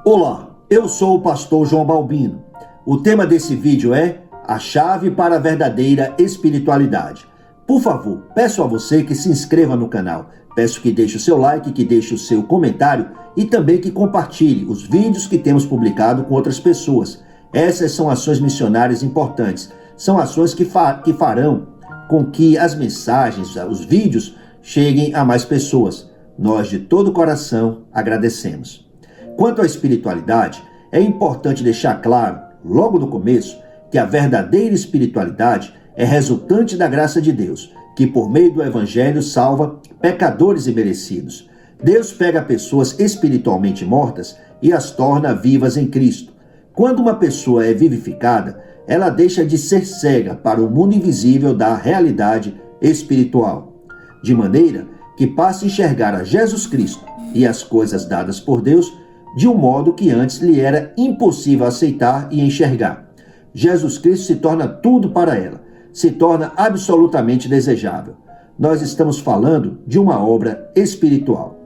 Olá, eu sou o pastor João Balbino. O tema desse vídeo é a chave para a verdadeira espiritualidade. Por favor, peço a você que se inscreva no canal. Peço que deixe o seu like, que deixe o seu comentário e também que compartilhe os vídeos que temos publicado com outras pessoas. Essas são ações missionárias importantes. São ações que farão com que as mensagens, os vídeos, cheguem a mais pessoas. Nós, de todo o coração, agradecemos. Quanto à espiritualidade, é importante deixar claro, logo no começo, que a verdadeira espiritualidade é resultante da graça de Deus, que por meio do Evangelho salva pecadores imerecidos. Deus pega pessoas espiritualmente mortas e as torna vivas em Cristo. Quando uma pessoa é vivificada, ela deixa de ser cega para o mundo invisível da realidade espiritual, de maneira que passa a enxergar a Jesus Cristo e as coisas dadas por Deus de um modo que antes lhe era impossível aceitar e enxergar. Jesus Cristo se torna tudo para ela, se torna absolutamente desejável. Nós estamos falando de uma obra espiritual.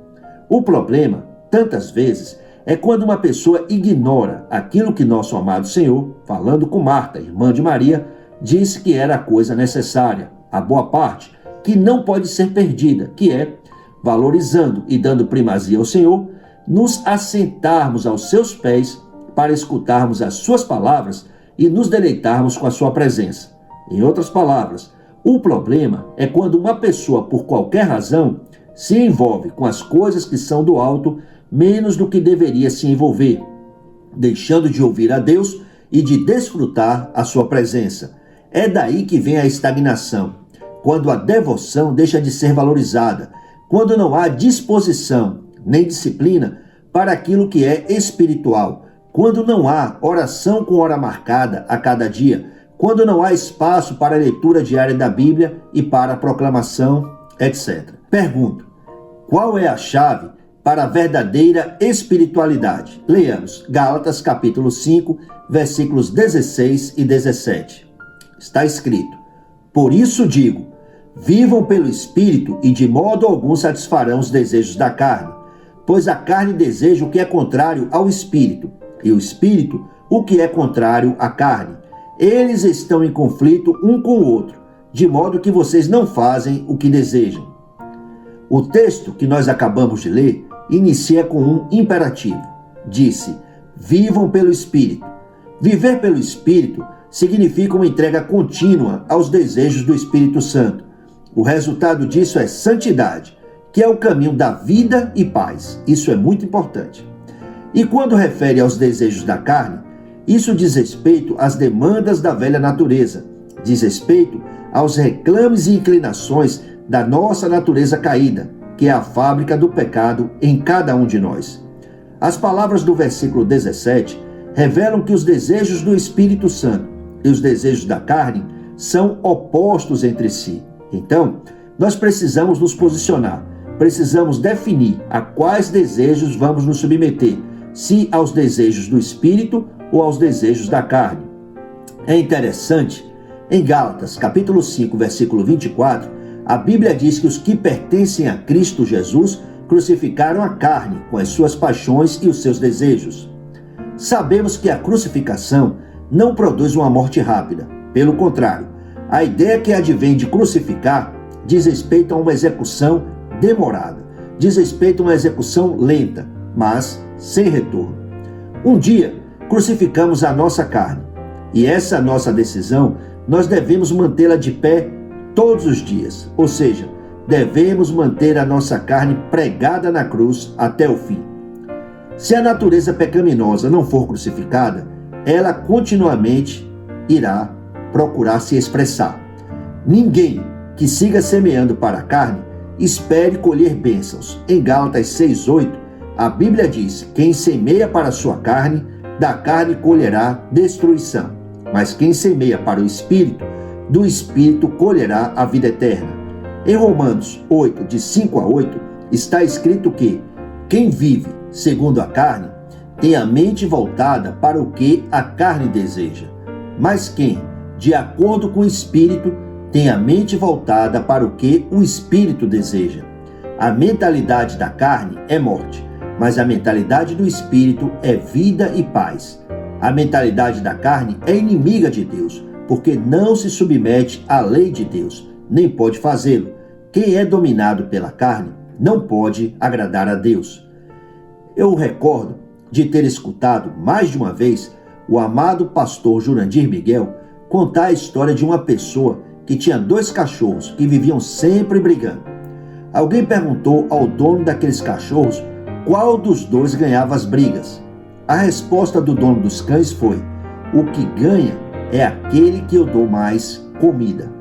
O problema, tantas vezes, é quando uma pessoa ignora aquilo que nosso amado Senhor, falando com Marta, irmã de Maria, disse que era a coisa necessária, a boa parte, que não pode ser perdida, que é, valorizando e dando primazia ao Senhor, nos assentarmos aos seus pés para escutarmos as suas palavras e nos deleitarmos com a sua presença. Em outras palavras, o problema é quando uma pessoa, por qualquer razão, se envolve com as coisas que são do alto menos do que deveria se envolver, deixando de ouvir a Deus e de desfrutar a sua presença. É daí que vem a estagnação, quando a devoção deixa de ser valorizada, quando não há disposição nem disciplina para aquilo que é espiritual, quando não há oração com hora marcada a cada dia, quando não há espaço para a leitura diária da Bíblia e para a proclamação, etc. Pergunto, qual é a chave para a verdadeira espiritualidade? Leamos Gálatas capítulo 5, versículos 16 e 17. Está escrito: por isso digo, vivam pelo Espírito e de modo algum satisfarão os desejos da carne. Pois a carne deseja o que é contrário ao Espírito, e o Espírito o que é contrário à carne. Eles estão em conflito um com o outro, de modo que vocês não fazem o que desejam. O texto que nós acabamos de ler inicia com um imperativo. Disse, vivam pelo Espírito. Viver pelo Espírito significa uma entrega contínua aos desejos do Espírito Santo. O resultado disso é santidade, que é o caminho da vida e paz. Isso é muito importante. E quando refere aos desejos da carne, isso diz respeito às demandas da velha natureza, diz respeito aos reclames e inclinações da nossa natureza caída, que é a fábrica do pecado em cada um de nós. As palavras do versículo 17 revelam que os desejos do Espírito Santo e os desejos da carne são opostos entre si. Então, nós precisamos nos posicionar. Precisamos definir a quais desejos vamos nos submeter, se aos desejos do Espírito ou aos desejos da carne. É interessante, em Gálatas, capítulo 5, versículo 24, a Bíblia diz que os que pertencem a Cristo Jesus crucificaram a carne com as suas paixões e os seus desejos. Sabemos que a crucificação não produz uma morte rápida. Pelo contrário, a ideia que advém de crucificar diz respeito a uma execução demorada, diz respeito a uma execução lenta, mas sem retorno. Um dia, crucificamos a nossa carne, e essa nossa decisão, nós devemos mantê-la de pé todos os dias, ou seja, devemos manter a nossa carne pregada na cruz até o fim. Se a natureza pecaminosa não for crucificada, ela continuamente irá procurar se expressar. Ninguém que siga semeando para a carne espere colher bênçãos. Em Gálatas 6:8, a Bíblia diz: quem semeia para a sua carne, da carne colherá destruição. Mas quem semeia para o Espírito, do Espírito colherá a vida eterna. Em Romanos 8, de 5 a 8, está escrito que quem vive segundo a carne tem a mente voltada para o que a carne deseja. Mas quem, de acordo com o Espírito, tem a mente voltada para o que o Espírito deseja. A mentalidade da carne é morte, mas a mentalidade do espírito é vida e paz. A mentalidade da carne é inimiga de Deus, porque não se submete à lei de Deus, nem pode fazê-lo. Quem é dominado pela carne não pode agradar a Deus. Eu recordo de ter escutado mais de uma vez o amado pastor Jurandir Miguel contar a história de uma pessoa que tinha 2 cachorros que viviam sempre brigando. Alguém perguntou ao dono daqueles cachorros qual dos 2 ganhava as brigas. A resposta do dono dos cães foi: o que ganha é aquele que eu dou mais comida.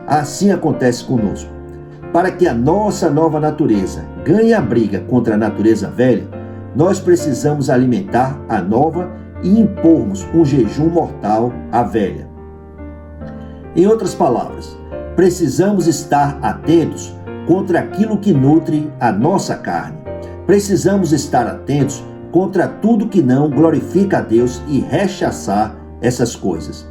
Assim acontece conosco. Para que a nossa nova natureza ganhe a briga contra a natureza velha, nós precisamos alimentar a nova e impormos um jejum mortal à velha. Em outras palavras, precisamos estar atentos contra aquilo que nutre a nossa carne. Precisamos estar atentos contra tudo que não glorifica a Deus e rechaçar essas coisas.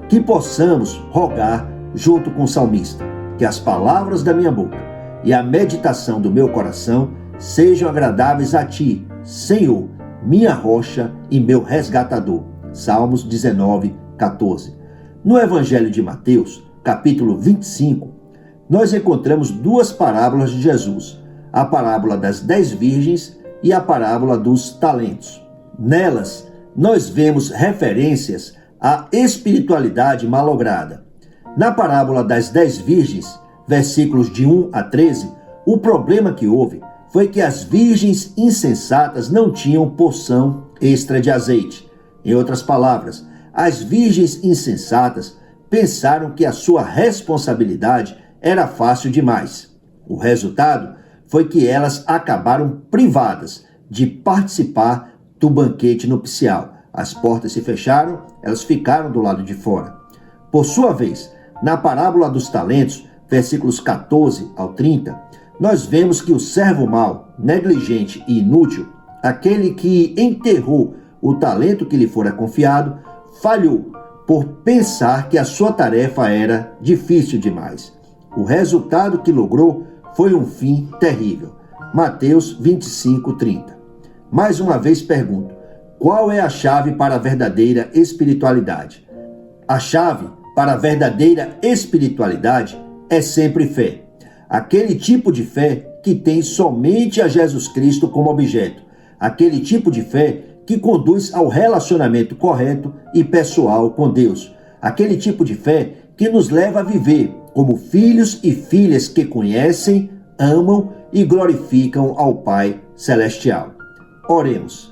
Que possamos rogar junto com o salmista, que as palavras da minha boca e a meditação do meu coração sejam agradáveis a Ti, Senhor, minha rocha e meu resgatador. Salmos 19, 14. No Evangelho de Mateus, capítulo 25, nós encontramos 2 parábolas de Jesus, a parábola das 10 virgens e a parábola dos talentos. Nelas, nós vemos referências à espiritualidade malograda. Na parábola das 10 virgens, versículos de 1 a 13, o problema que houve foi que as virgens insensatas não tinham porção extra de azeite. Em outras palavras, as virgens insensatas pensaram que a sua responsabilidade era fácil demais. O resultado foi que elas acabaram privadas de participar do banquete nupcial. As portas se fecharam, elas ficaram do lado de fora. Por sua vez, na parábola dos talentos, versículos 14 ao 30, nós vemos que o servo mau, negligente e inútil, aquele que enterrou o talento que lhe fora confiado, falhou por pensar que a sua tarefa era difícil demais. O resultado que logrou foi um fim terrível. Mateus 25, 30. Mais uma vez pergunto: qual é a chave para a verdadeira espiritualidade? A chave para a verdadeira espiritualidade é sempre fé. Aquele tipo de fé que tem somente a Jesus Cristo como objeto. Aquele tipo de fé que conduz ao relacionamento correto e pessoal com Deus. Aquele tipo de fé que nos leva a viver como filhos e filhas que conhecem, amam e glorificam ao Pai Celestial. Oremos.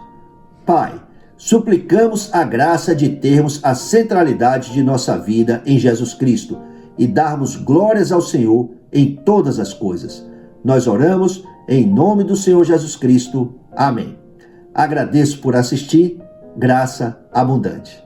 Pai, suplicamos a graça de termos a centralidade de nossa vida em Jesus Cristo e darmos glórias ao Senhor em todas as coisas. Nós oramos em nome do Senhor Jesus Cristo. Amém. Agradeço por assistir. Graça abundante.